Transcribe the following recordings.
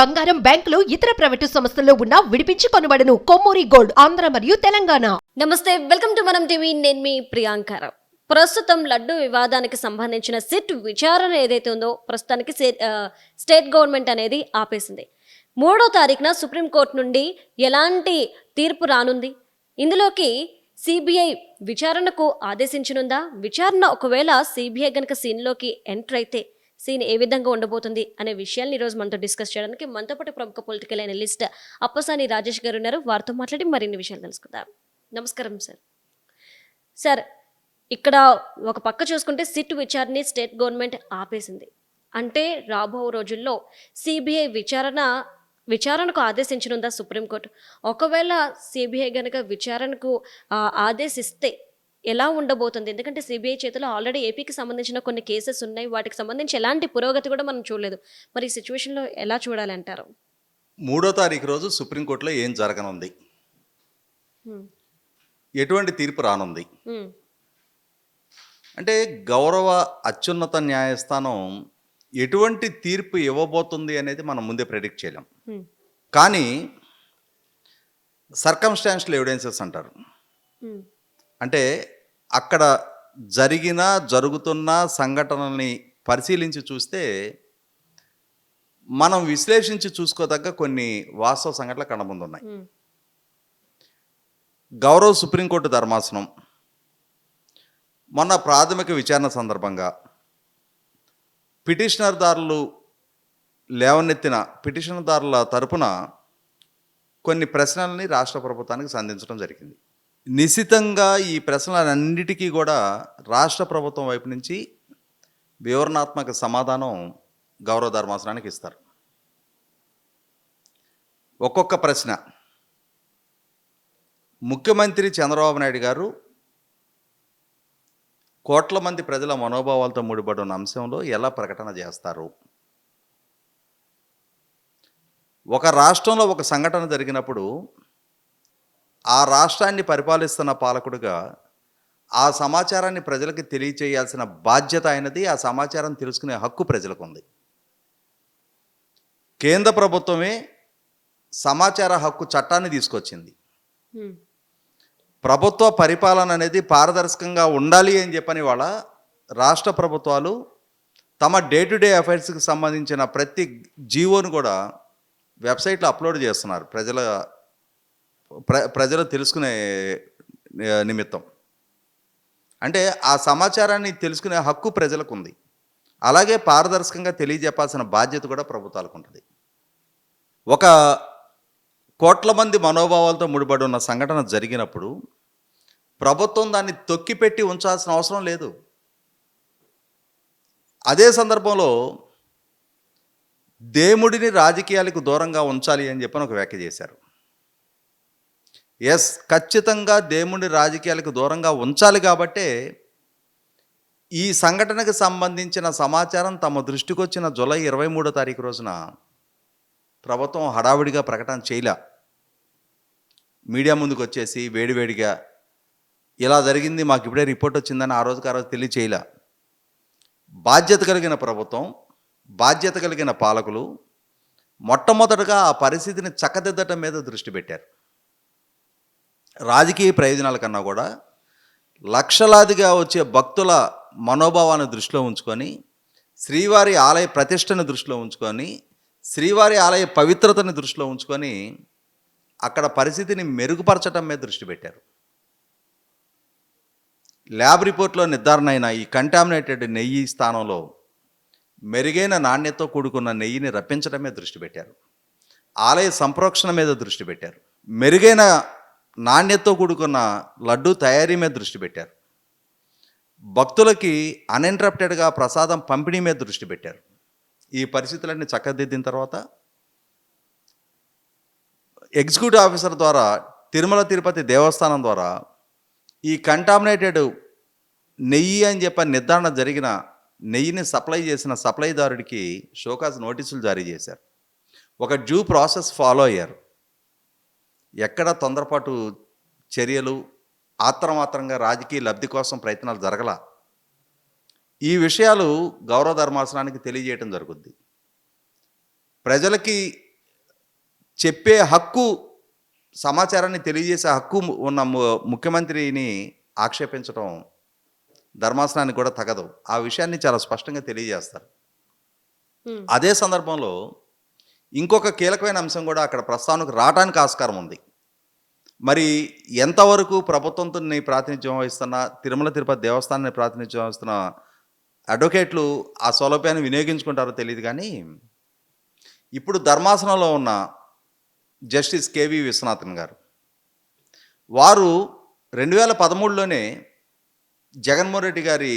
బంగారం, బ్యాంకులు, ఇతర ప్రైవేటు సంస్థల్లో ఉన్న విడిపించి కొనబడను. కొమ్మూరి గోల్డ్, ఆంధ్ర మరియు తెలంగాణ. నమస్తే, వెల్కమ్ టు మనం టీవీ. నేను మీ ప్రియాంకరావు. ప్రస్తుతం లడ్డు వివాదానికి సంబంధించిన సిట్ విచారణ ఏదైతే ఉందో ప్రస్తుతానికి స్టేట్ గవర్నమెంట్ అనేది ఆపేసింది. 3వ తారీఖున సుప్రీంకోర్టు నుండి ఎలాంటి తీర్పు రానుంది? ఇందులోకి సిబిఐ విచారణకు ఆదేశించనుందా? విచారణ ఒకవేళ సిబిఐ గనక సీన్లోకి ఎంటర్ అయితే సీన్ ఏ విధంగా ఉండబోతుంది అనే విషయాన్ని ఈరోజు మనతో డిస్కస్ చేయడానికి మనతో పాటు ప్రముఖ పొలిటికల్ అనలిస్ట్ అప్పసాని రాజేష్ గారు ఉన్నారు. వారితో మాట్లాడి మరిన్ని విషయాలు తెలుసుకుందాం. నమస్కారం సార్. ఇక్కడ ఒక పక్క చూసుకుంటే సిట్ విచారణని స్టేట్ గవర్నమెంట్ ఆపేసింది. అంటే రాబో రోజుల్లో సిబిఐ విచారణకు ఆదేశించనుందా సుప్రీంకోర్టు? ఒకవేళ సిబిఐ గనక విచారణకు ఆదేశిస్తే ఎలా ఉండబోతుంది? ఎందుకంటే సిబిఐ చేతిలో ఆల్రెడీ ఏపీకి సంబంధించిన కొన్ని కేసెస్ ఉన్నాయి. వాటికి సంబంధించి ఎలాంటి పురోగతి కూడా మనం చూడలేదు. మరి ఈ సిచ్యువేషన్లో ఎలా చూడాలంటారు? 3వ తారీఖు రోజు సుప్రీంకోర్టులో ఏం జరగనుంది, ఎటువంటి తీర్పు రానుంది అంటే గౌరవ అత్యున్నత న్యాయస్థానం ఎటువంటి తీర్పు ఇవ్వబోతుంది అనేది మనం ముందే ప్రెడిక్ట్ చేయలేం. కానీ సర్కమ్స్టాన్షియల్ ఎవిడెన్సెస్ అంటారు. అంటే అక్కడ జరుగుతున్న సంఘటనల్ని పరిశీలించి చూస్తే మనం విశ్లేషించి చూసుకోదగ్గ కొన్ని వాస్తవ సంఘటనలు కనబుందు ఉన్నాయి. గౌరవ సుప్రీంకోర్టు ధర్మాసనం మొన్న ప్రాథమిక విచారణ సందర్భంగా పిటిషనర్దారుల తరపున కొన్ని ప్రశ్నల్ని రాష్ట్ర ప్రభుత్వానికి సంధించడం జరిగింది. నిశితంగా ఈ ప్రశ్నలన్నిటికీ కూడా రాష్ట్ర ప్రభుత్వం వైపు నుంచి వివరణాత్మక సమాధానం గౌరవ ధర్మాసనానికి ఇస్తారు. ఒక్కొక్క ప్రశ్న ముఖ్యమంత్రి చంద్రబాబు నాయుడు గారు కోట్ల మంది ప్రజల మనోభావాలతో ముడిపడి ఉన్న అంశంలో ఎలా ప్రకటన చేస్తారు? ఒక రాష్ట్రంలో ఒక సంఘటన జరిగినప్పుడు ఆ రాష్ట్రాన్ని పరిపాలిస్తున్న పాలకుడిగా ఆ సమాచారాన్ని ప్రజలకు తెలియచేయాల్సిన బాధ్యత అయినది. ఆ సమాచారం తెలుసుకునే హక్కు ప్రజలకు ఉంది. కేంద్ర ప్రభుత్వమే సమాచార హక్కు చట్టాన్ని తీసుకొచ్చింది. ప్రభుత్వ పరిపాలన అనేది పారదర్శకంగా ఉండాలి అని చెప్పని వాళ్ళ రాష్ట్ర ప్రభుత్వాలు తమ డే టు డే అఫైర్స్కి సంబంధించిన ప్రతి జీవోను కూడా వెబ్సైట్లో అప్లోడ్ చేస్తున్నారు ప్రజలు తెలుసుకునే నిమిత్తం. అంటే ఆ సమాచారాన్ని తెలుసుకునే హక్కు ప్రజలకు ఉంది. అలాగే పారదర్శకంగా తెలియజెప్పాల్సిన బాధ్యత కూడా ప్రభుత్వాలకు ఉంటుంది. ఒక కోట్ల మంది మనోభావాలతో ముడిపడి ఉన్న సంఘటన జరిగినప్పుడు ప్రభుత్వం దాన్ని తొక్కిపెట్టి ఉంచాల్సిన అవసరం లేదు. అదే సందర్భంలో దేవుడిని రాజకీయాలకు దూరంగా ఉంచాలి అని చెప్పని ఒక వ్యాఖ్య చేశారు. ఖచ్చితంగా దేవుడిని రాజకీయాలకు దూరంగా ఉంచాలి. కాబట్టే ఈ సంఘటనకు సంబంధించిన సమాచారం తమ దృష్టికి వచ్చిన జూలై 23వ తారీఖు రోజున ప్రభుత్వం హడావిడిగా ప్రకటన చేయలే. మీడియా ముందుకు వచ్చేసి వేడివేడిగా ఇలా జరిగింది, మాకు ఇప్పుడే రిపోర్ట్ వచ్చిందని ఆ రోజు తెలియచేయలే. బాధ్యత కలిగిన ప్రభుత్వం, బాధ్యత కలిగిన పాలకులు మొట్టమొదటగా ఆ పరిస్థితిని చక్కదిద్దటం మీద దృష్టి పెట్టారు. రాజకీయ ప్రయోజనాల కన్నా కూడా లక్షలాదిగా వచ్చే భక్తుల మనోభావాన్ని దృష్టిలో ఉంచుకొని, శ్రీవారి ఆలయ ప్రతిష్టను దృష్టిలో ఉంచుకొని, శ్రీవారి ఆలయ పవిత్రతని దృష్టిలో ఉంచుకొని అక్కడ పరిస్థితిని మెరుగుపరచడం మీద దృష్టి పెట్టారు. ల్యాబ్ రిపోర్ట్లో నిర్ధారణ అయిన ఈ కంటామినేటెడ్ నెయ్యి స్థానంలో మెరుగైన నాణ్యతతో కూడుకున్న నెయ్యిని రప్పించడం మీద దృష్టి పెట్టారు. ఆలయ సంప్రోక్షణ మీద దృష్టి పెట్టారు. మెరుగైన నాణ్యతతో కూడుకున్న లడ్డు తయారీ మీద దృష్టి పెట్టారు. భక్తులకి అన్ఇంటరప్టెడ్గా ప్రసాదం పంపిణీ మీద దృష్టి పెట్టారు. ఈ పరిస్థితులన్నీ చక్కదిద్దిన తర్వాత ఎగ్జిక్యూటివ్ ఆఫీసర్ ద్వారా తిరుమల తిరుపతి దేవస్థానం ద్వారా ఈ కంటామినేటెడ్ నెయ్యి అని చెప్పని నిర్ధారణ జరిగిన నెయ్యిని సప్లై చేసిన సప్లైదారుడికి షోకాజ్ నోటీసులు జారీ చేశారు. ఒక డ్యూ ప్రాసెస్ ఫాలో అయ్యారు. ఎక్కడ తొందరపాటు చర్యలు, ఆత్రమాత్రంగా రాజకీయ లబ్ధి కోసం ప్రయత్నాలు జరగల. ఈ విషయాలు గౌరవ ధర్మాసనానికి తెలియజేయటం జరుగుద్ది. ప్రజలకి చెప్పే హక్కు, సమాచారాన్ని తెలియజేసే హక్కు ఉన్న ముఖ్యమంత్రిని ఆక్షేపించడం ధర్మాసనానికి కూడా తగదు. ఆ విషయాన్ని చాలా స్పష్టంగా తెలియజేస్తారు. అదే సందర్భంలో ఇంకొక కీలకమైన అంశం కూడా అక్కడ ప్రస్తావనకు రావడానికి ఆస్కారం ఉంది. మరి ఎంతవరకు ప్రభుత్వంతో ప్రాతినిధ్యం వహిస్తున్న తిరుమల తిరుపతి దేవస్థానాన్ని ప్రాతినిధ్యం వహిస్తున్న అడ్వకేట్లు ఆ సౌలభ్యాన్ని వినియోగించుకుంటారో తెలియదు. కానీ ఇప్పుడు ధర్మాసనంలో ఉన్న జస్టిస్ కేవి విశ్వనాథన్ గారు, వారు 2013లోనే జగన్మోహన్ రెడ్డి గారి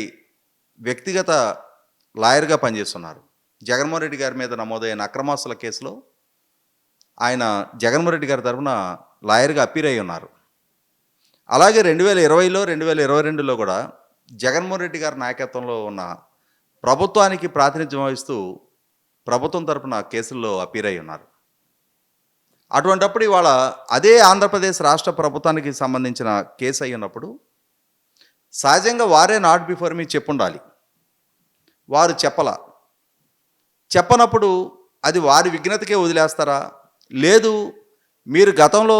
వ్యక్తిగత లాయర్గా పనిచేస్తున్నారు. జగన్మోహన్ రెడ్డి గారి మీద నమోదైన అక్రమాస్తుల కేసులో ఆయన జగన్మోహన్ రెడ్డి గారి తరఫున లాయర్గా అప్పీర్ అయి ఉన్నారు. అలాగే 2020లో 2022లో కూడా జగన్మోహన్ రెడ్డి గారి నాయకత్వంలో ఉన్న ప్రభుత్వానికి ప్రాతినిధ్యం వహిస్తూ ప్రభుత్వం తరఫున కేసుల్లో అప్పీర్ అయి ఉన్నారు. అటువంటప్పుడు ఇవాళ అదే ఆంధ్రప్రదేశ్ రాష్ట్ర ప్రభుత్వానికి సంబంధించిన కేసు అయి ఉన్నప్పుడు సహజంగా వారే నాట్ బిఫోర్ మీ చెప్పుండాలి. వారు చెప్పనప్పుడు అది వారి విఘ్నతకే వదిలేస్తారా? లేదు, మీరు గతంలో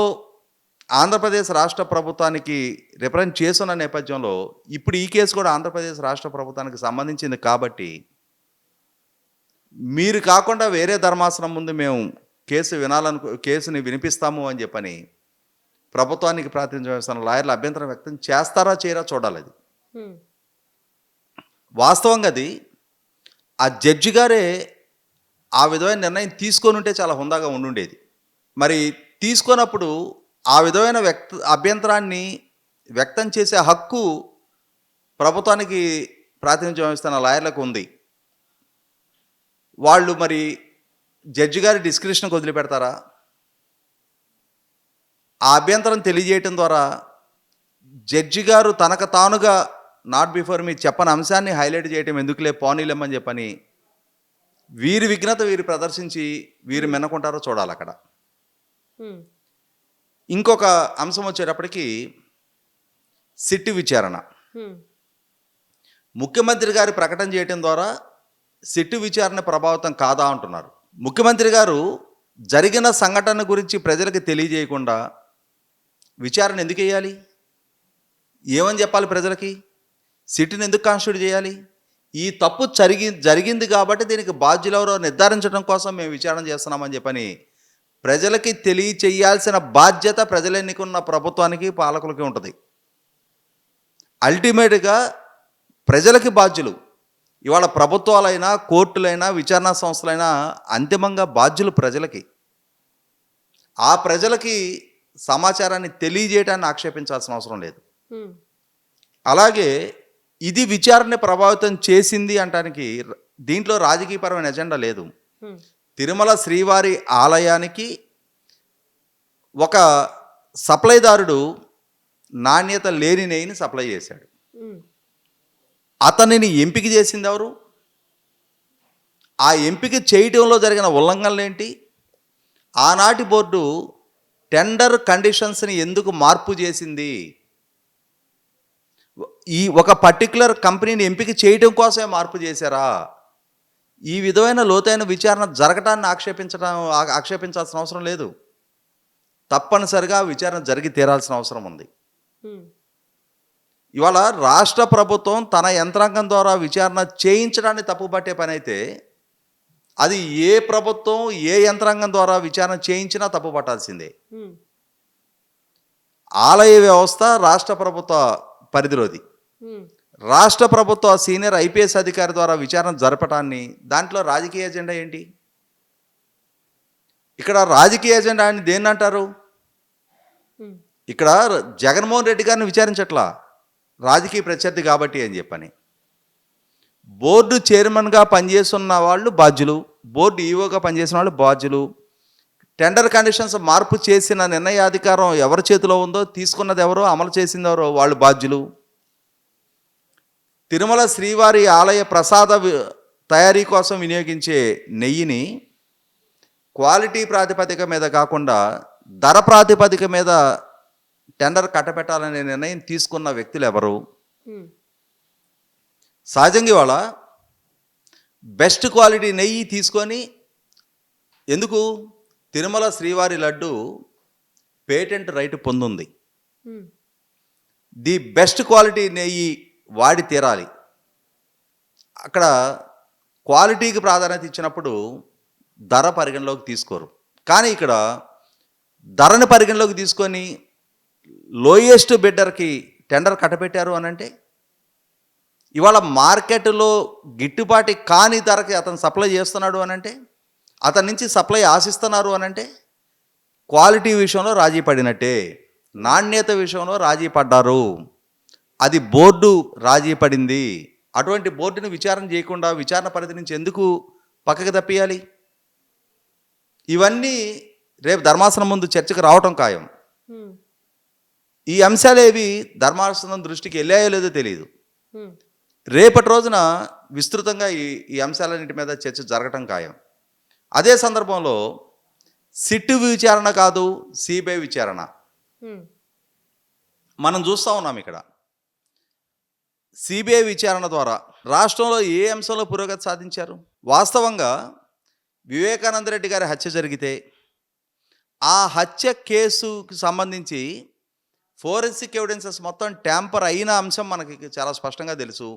ఆంధ్రప్రదేశ్ రాష్ట్ర ప్రభుత్వానికి రిప్రజెంట్ చేస్తున్న నేపథ్యంలో ఇప్పుడు ఈ కేసు కూడా ఆంధ్రప్రదేశ్ రాష్ట్ర ప్రభుత్వానికి సంబంధించింది కాబట్టి మీరు కాకుండా వేరే ధర్మాసనం ముందు మేము కేసుని వినిపిస్తాము అని చెప్పని ప్రభుత్వానికి ప్రాతినిధ్యం వహిస్తున్న లాయర్లు అభ్యంతరం వ్యక్తం చేస్తారా చేయరా చూడాలి. అది వాస్తవంగా అది ఆ జడ్జి గారే ఆ విధమైన నిర్ణయం తీసుకొని ఉంటే చాలా హుందాగా ఉండుండేది. మరి తీసుకున్నప్పుడు ఆ విధమైన అభ్యంతరాన్ని వ్యక్తం చేసే హక్కు ప్రభుత్వానికి ప్రాతినిధ్యం వహిస్తున్న లాయర్లకు ఉంది. వాళ్ళు మరి జడ్జి గారి డిస్క్రిప్షన్కి వదిలిపెడతారా? ఆ అభ్యంతరం తెలియజేయటం ద్వారా జడ్జి గారు తనకు తానుగా నాట్ బిఫోర్ మీ చెప్పని అంశాన్ని హైలైట్ చేయటం ఎందుకులే పోనీలేమని చెప్పని వీరి విఘ్నత వీరు ప్రదర్శించి వీరు మెన్నకుంటారో చూడాలి. అక్కడ ఇంకొక అంశం వచ్చేటప్పటికి సిట్టు విచారణ. ముఖ్యమంత్రి గారి ప్రకటన చేయటం ద్వారా సిట్టు విచారణ ప్రభావితం కాదా అంటున్నారు. ముఖ్యమంత్రి గారు జరిగిన సంఘటన గురించి ప్రజలకు తెలియజేయకుండా విచారణ ఎందుకు వేయాలి? ఏమని చెప్పాలి ప్రజలకి? సిట్ని ఎందుకు కాన్స్టిట్యూట్ చేయాలి? ఈ తప్పు జరిగింది కాబట్టి దీనికి బాధ్యులెవరో నిర్ధారించడం కోసం మేము విచారణ చేస్తున్నామని చెప్పని ప్రజలకి తెలియచేయాల్సిన బాధ్యత ప్రజలు ఎన్నుకున్న ప్రభుత్వానికి పాలకులకి ఉంటుంది. అల్టిమేట్గా ప్రజలకి బాధ్యులు. ఇవాళ ప్రభుత్వాలైనా కోర్టులైనా విచారణ సంస్థలైనా అంతిమంగా బాధ్యులు ప్రజలకి. ఆ ప్రజలకి సమాచారాన్ని తెలియజేయడాన్ని ఆక్షేపించాల్సిన అవసరం లేదు. అలాగే ఇది విచారణని ప్రభావితం చేసింది అంటానికి దీంట్లో రాజకీయపరమైన ఎజెండా లేదు. తిరుమల శ్రీవారి ఆలయానికి ఒక సప్లైదారుడు నాణ్యత లేని నెయ్యిని సప్లై చేశాడు. అతనిని ఎంపిక చేసింది ఎవరు? ఆ ఎంపిక చేయటంలో జరిగిన ఉల్లంఘనలు ఏంటి? ఆనాటి బోర్డు టెండర్ కండిషన్స్ని ఎందుకు మార్పు చేసింది? ఈ ఒక పర్టికులర్ కంపెనీని ఎంపిక చేయడం కోసమే మార్పు చేశారా? ఈ విధమైన లోతైన విచారణ జరగటాన్ని ఆక్షేపించాల్సిన అవసరం లేదు. తప్పనిసరిగా విచారణ జరిగి తీరాల్సిన అవసరం ఉంది. ఇవాళ రాష్ట్ర ప్రభుత్వం తన యంత్రాంగం ద్వారా విచారణ చేయించడాన్ని తప్పుపట్టే పని అయితే అది ఏ ప్రభుత్వం ఏ యంత్రాంగం ద్వారా విచారణ చేయించినా తప్పుపట్టాల్సిందే. ఆలయ వ్యవస్థ రాష్ట్ర ప్రభుత్వ పరిధిలోది. రాష్ట్ర ప్రభుత్వ సీనియర్ ఐపీఎస్ అధికారి ద్వారా విచారణ జరపటాన్ని దాంట్లో రాజకీయ ఎజెండా ఏంటి? ఇక్కడ రాజకీయ ఎజెండా అని దేన్ని అంటారు? ఇక్కడ జగన్మోహన్ రెడ్డి గారిని విచారించట్లా, రాజకీయ ప్రత్యర్థి కాబట్టి అని చెప్పని. బోర్డు చైర్మన్గా పనిచేస్తున్న వాళ్ళు బాధ్యులు, బోర్డు ఈవోగా పనిచేసిన వాళ్ళు బాధ్యులు. టెండర్ కండిషన్స్ మార్పు చేసిన నిర్ణయాధికారం ఎవరి చేతిలో ఉందో, తీసుకున్నది ఎవరో, అమలు చేసింది ఎవరో వాళ్ళు బాధ్యులు. తిరుమల శ్రీవారి ఆలయ ప్రసాద తయారీ కోసం వినియోగించే నెయ్యిని క్వాలిటీ ప్రాతిపదిక మీద కాకుండా ధర ప్రాతిపదిక మీద టెండర్ కట్టబెట్టాలనే నిర్ణయం తీసుకున్న వ్యక్తులు ఎవరు? సహజంగా ఇవాళ బెస్ట్ క్వాలిటీ నెయ్యి తీసుకొని ఎందుకు తిరుమల శ్రీవారి లడ్డు పేటెంట్ రైట్ పొందుంది. ది బెస్ట్ క్వాలిటీ నెయ్యి వాడి తీరాలి. అక్కడ క్వాలిటీకి ప్రాధాన్యత ఇచ్చినప్పుడు ధర పరిగణలోకి తీసుకోరు. కానీ ఇక్కడ ధరని పరిగణలోకి తీసుకొని లోయెస్ట్ బిడ్డర్కి టెండర్ కట్టబెట్టారు అని అంటే, ఇవాళ మార్కెట్లో గిట్టుబాటు కాని ధరకి అతను సప్లై చేస్తున్నాడు అని అంటే, అతని నుంచి సప్లై ఆశిస్తున్నారు అని అంటే, క్వాలిటీ విషయంలో రాజీ పడినట్టే, నాణ్యత విషయంలో రాజీ పడ్డారు. అది బోర్డు రాజీ పడింది. అటువంటి బోర్డుని విచారణ చేయకుండా విచారణ పరిధి నుంచి ఎందుకు పక్కకి తప్పియాలి? ఇవన్నీ రేపు ధర్మాసనం ముందు చర్చకు రావటం ఖాయం. ఈ అంశాలేవి ధర్మాసనం దృష్టికి వెళ్ళాయో లేదో తెలియదు. రేపటి రోజున విస్తృతంగా ఈ అంశాలన్నింటి మీద చర్చ జరగటం ఖాయం. అదే సందర్భంలో సిట్టు విచారణ కాదు, సిబిఐ విచారణ మనం చూస్తూ ఉన్నాం. ఇక్కడ సిబిఐ విచారణ ద్వారా రాష్ట్రంలో ఏ అంశంలో పురోగతి సాధించారు? వాస్తవంగా వివేకానంద రెడ్డి గారి హత్య జరిగితే ఆ హత్య కేసుకు సంబంధించి ఫోరెన్సిక్ ఎవిడెన్సెస్ మొత్తం ట్యాంపర్ అయిన అంశం మనకి చాలా స్పష్టంగా తెలుసు.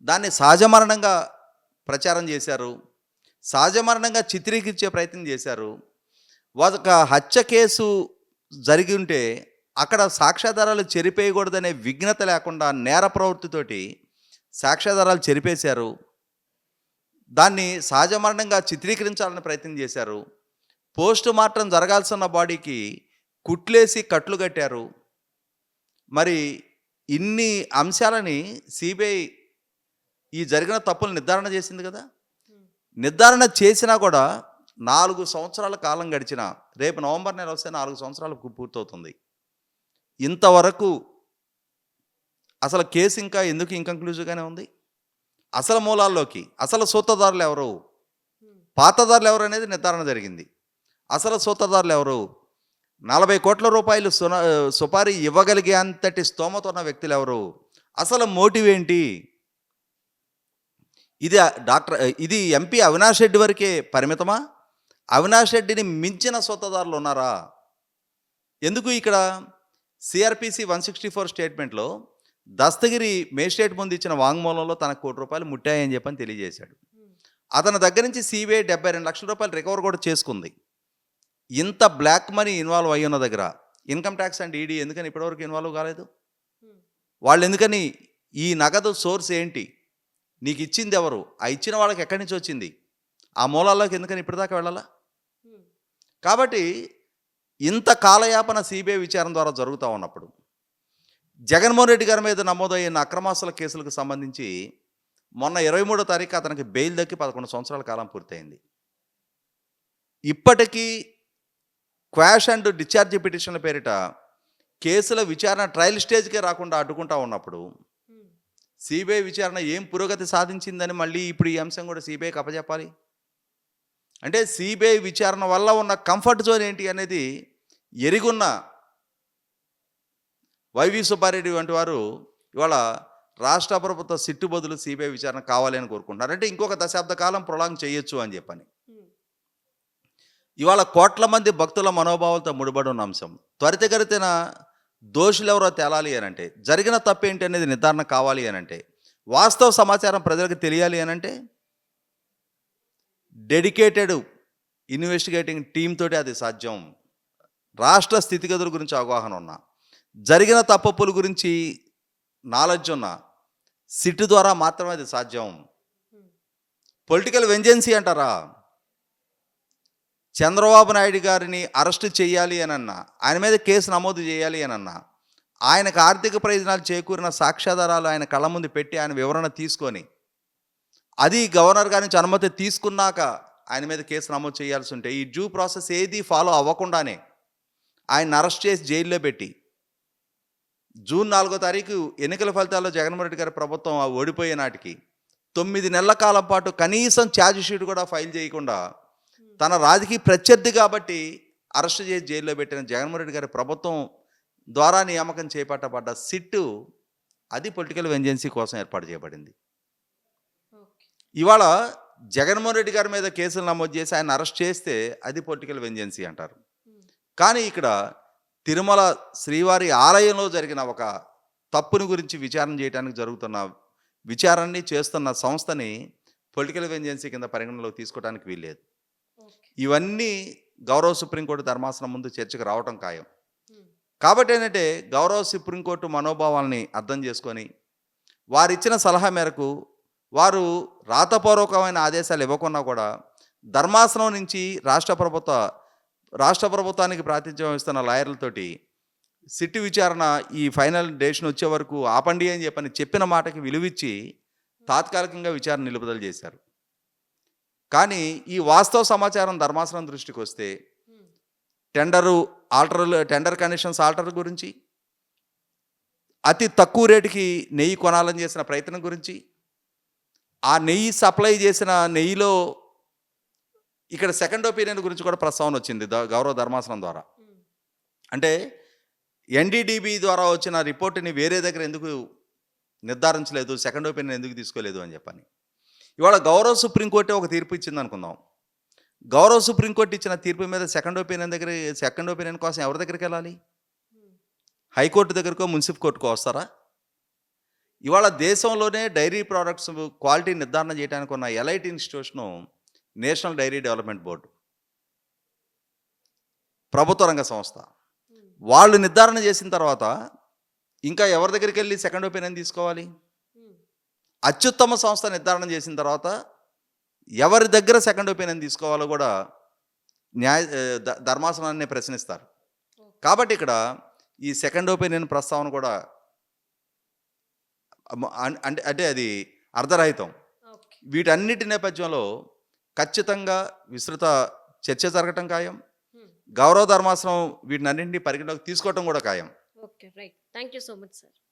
దాన్ని సహజమరణంగా ప్రచారం చేశారు, సహజమరణంగా చిత్రీకరించే ప్రయత్నం చేశారు. ఒక హత్య కేసు జరిగి ఉంటే అక్కడ సాక్ష్యాధారాలు చెరిపేయకూడదనే విఘ్నత లేకుండా నేర ప్రవృత్తితోటి సాక్ష్యాధారాలు చెరిపేశారు. దాన్ని సహజమరణంగా చిత్రీకరించాలని ప్రయత్నం చేశారు. పోస్ట్ మార్టం జరగాల్సిన బాడీకి కుట్లేసి కట్లు కట్టారు. మరి ఇన్ని అంశాలని సిబిఐ ఈ జరిగిన తప్పులు నిర్ధారణ చేసింది కదా. నిర్ధారణ చేసినా కూడా 4 సంవత్సరాల కాలం గడిచిన, రేపు నవంబర్ నెల వస్తే 4 సంవత్సరాలకు పూర్తవుతుంది. ఇంతవరకు అసలు కేసు ఇంకా ఎందుకు ఇంకంక్లూజివ్గానే ఉంది? అసలు మూలాల్లోకి, అసలు సూత్రధారులు ఎవరు, పాతదారులు ఎవరు అనేది నిర్ధారణ జరిగింది. అసలు సూత్రధారులు ఎవరు, 40 కోట్ల రూపాయలు సుపారీ ఇవ్వగలిగే అంతటి స్తోమత ఉన్న వ్యక్తులు ఎవరు, అసలు మోటివ్ ఏంటి? ఇది ఎంపీ అవినాష్ రెడ్డి వరకే పరిమితమా? అవినాష్ రెడ్డిని మించిన సూత్రధారులు ఉన్నారా? ఎందుకు ఇక్కడ సిఆర్పిసి 164 స్టేట్మెంట్లో దస్తగిరి మేజిస్ట్రేట్ ముందు ఇచ్చిన వాంగ్మూలంలో తనకు ₹1 కోటి ముట్టాయని చెప్పని తెలియజేశాడు. అతని దగ్గర నుంచి సిబిఐ 72 లక్షల రూపాయలు రికవర్ కూడా చేసుకుంది. ఇంత బ్లాక్ మనీ ఇన్వాల్వ్ అయ్యి ఉన్న దగ్గర ఇన్కమ్ ట్యాక్స్ అండ్ ఈడీ ఎందుకని ఇప్పటివరకు ఇన్వాల్వ్ కాలేదు? వాళ్ళు ఎందుకని, ఈ నగదు సోర్స్ ఏంటి, నీకు ఇచ్చింది ఎవరు, ఆ ఇచ్చిన వాళ్ళకి ఎక్కడి నుంచి వచ్చింది, ఆ మూలాల్లోకి ఎందుకని ఇప్పటిదాకా వెళ్ళాలా? కాబట్టి ఇంత కాలయాపన సిబిఐ విచారణ ద్వారా జరుగుతూ ఉన్నప్పుడు జగన్మోహన్ రెడ్డి గారి మీద నమోదైన అక్రమాస్తుల కేసులకు సంబంధించి మొన్న 23వ తారీఖు అతనికి బెయిల్ దక్కి 11 సంవత్సరాల కాలం పూర్తయింది. ఇప్పటికీ క్వాష్ అండ్ డిశ్చార్జ్ పిటిషన్ల పేరిట కేసుల విచారణ ట్రయల్ స్టేజ్కే రాకుండా అడ్డుకుంటా ఉన్నప్పుడు సిబిఐ విచారణ ఏం పురోగతి సాధించిందని మళ్ళీ ఇప్పుడు ఈ అంశం కూడా సిబిఐకి అప్పచెప్పాలి అంటే సిబిఐ విచారణ వల్ల ఉన్న కంఫర్ట్ జోన్ ఏంటి అనేది ఎరుగున్న వైవి సుబ్బారెడ్డి వంటి వారు ఇవాళ రాష్ట్ర ప్రభుత్వ సిట్టు బదులు సిబిఐ విచారణ కావాలి అని కోరుకుంటున్నారు. అంటే ఇంకొక దశాబ్ద కాలం ప్రొలాంగ్ చేయొచ్చు అని చెప్పని. ఇవాళ కోట్ల మంది భక్తుల మనోభావాలతో ముడిపడి ఉన్న అంశం త్వరితగతిన దోషులు ఎవరో తేలాలి అనంటే, జరిగిన తప్పేంటి అనేది నిర్ధారణ కావాలి అనంటే, వాస్తవ సమాచారం ప్రజలకు తెలియాలి అనంటే డెడికేటెడ్ ఇన్వెస్టిగేటింగ్ టీమ్ తోటి అది సాధ్యం. రాష్ట్ర స్థితిగతుల గురించి అవగాహన ఉన్న, జరిగిన తప్పుల గురించి నాలెడ్జ్ ఉన్న సిట్ ద్వారా మాత్రమే అది సాధ్యం. పొలిటికల్ వెంజెన్సీ అంటారా? చంద్రబాబు నాయుడు గారిని అరెస్టు చేయాలి అనన్నా, ఆయన మీద కేసు నమోదు చేయాలి అనన్నా, ఆయనకు ఆర్థిక ప్రయోజనాలు చేకూరిన సాక్ష్యాధారాలు ఆయన కళ్ళ ముందు పెట్టి ఆయన వివరణ తీసుకొని, అది గవర్నర్ గారి నుంచి అనుమతి తీసుకున్నాక ఆయన మీద కేసు నమోదు చేయాల్సి ఉంటే, ఈ డ్యూ ప్రాసెస్ ఏది ఫాలో అవ్వకుండానే ఆయన అరెస్ట్ చేసి జైల్లో పెట్టి జూన్ 4వ తారీఖు ఎన్నికల ఫలితాల్లో జగన్మోహన్ రెడ్డి గారి ప్రభుత్వం ఓడిపోయే నాటికి 9 నెలల కాలం పాటు కనీసం ఛార్జ్ షీట్ కూడా ఫైల్ చేయకుండా తన రాజకీయ ప్రత్యర్థి కాబట్టి అరెస్ట్ చేసి జైల్లో పెట్టిన జగన్మోహన్ రెడ్డి గారి ప్రభుత్వం ద్వారా నియామకం చేపట్టబడ్డ సిట్టు అది పొలిటికల్ వెంజెన్సీ కోసం ఏర్పాటు చేయబడింది. ఇవాళ జగన్మోహన్ రెడ్డి గారి మీద కేసులు నమోదు చేసి ఆయన అరెస్ట్ చేస్తే అది పొలిటికల్ వెంజెన్సీ అంటారు. కానీ ఇక్కడ తిరుమల శ్రీవారి ఆలయంలో జరిగిన ఒక తప్పుని గురించి విచారణ చేయడానికి జరుగుతున్న విచారణని చేస్తున్న సంస్థని పొలిటికల్ వెంజెన్సీ కింద పరిగణనలోకి తీసుకోవడానికి వీల్లేదు. ఇవన్నీ గౌరవ సుప్రీంకోర్టు ధర్మాసనం ముందు చర్చకు రావటం ఖాయం. కాబట్టి ఏంటంటే గౌరవ సుప్రీంకోర్టు మనోభావాల్ని అర్థం చేసుకొని వారిచ్చిన సలహా మేరకు వారు రాతపూర్వకమైన ఆదేశాలు ఇవ్వకున్నా కూడా ధర్మాసనం నుంచి రాష్ట్ర ప్రభుత్వానికి ప్రాతినిధ్యం వహిస్తున్న లాయర్లతోటి సిట్టు విచారణ ఈ ఫైనల్ డేషన్ వచ్చే వరకు ఆపండి అని చెప్పిన మాటకి విలువిచ్చి తాత్కాలికంగా విచారణ నిలుపుదల చేశారు. కానీ ఈ వాస్తవ సమాచారం ధర్మాసనం దృష్టికి వస్తే టెండర్ కండిషన్స్ ఆల్టర్ గురించి, అతి తక్కువ రేటుకి నెయ్యి కొనాలని చేసిన ప్రయత్నం గురించి, ఆ నెయ్యి సప్లై చేసిన నెయ్యిలో ఇక్కడ సెకండ్ ఒపీనియన్ గురించి కూడా ప్రస్తావన వచ్చింది గౌరవ ధర్మాసనం ద్వారా. అంటే ఎన్డీడీబీ ద్వారా వచ్చిన రిపోర్టుని వేరే దగ్గర ఎందుకు నిర్ధారించలేదు, సెకండ్ ఒపీనియన్ ఎందుకు తీసుకోలేదు అని చెప్పని. ఇవాళ గౌరవ సుప్రీంకోర్టు ఒక తీర్పు ఇచ్చింది అనుకుందాం. గౌరవ సుప్రీంకోర్టు ఇచ్చిన తీర్పు మీద సెకండ్ ఒపీనియన్ కోసం ఎవరి దగ్గరికి వెళ్ళాలి? హైకోర్టు దగ్గరకో మున్సిపల్ కోర్టుకో వస్తారా? ఇవాళ దేశంలోనే డైరీ ప్రోడక్ట్స్ క్వాలిటీ నిర్ధారణ చేయడానికి ఉన్న elite institution national dairy development board, ప్రభుత్వ రంగ సంస్థ. వాళ్ళు నిర్ధారణ చేసిన తర్వాత ఇంకా ఎవరి దగ్గరికి వెళ్ళి సెకండ్ ఒపీనియన్ తీసుకోవాలి? అత్యుత్తమ సంస్థ నిర్ధారణ చేసిన తర్వాత ఎవరి దగ్గర సెకండ్ ఒపీనియన్ తీసుకోవాలో కూడా ధర్మాసనాన్ని ప్రశ్నిస్తారు. కాబట్టి ఇక్కడ ఈ సెకండ్ ఒపీనియన్ ప్రస్తావన కూడా అంటే అది అర్ధరహితం. వీటన్నిటి నేపథ్యంలో ఖచ్చితంగా విస్తృత చర్చ జరగటం ఖాయం. గౌరవ ధర్మాసనం వీటినన్నింటినీ పరిగణలోకి తీసుకోవటం కూడా ఖాయం. Okay, right. Thank you so much sir.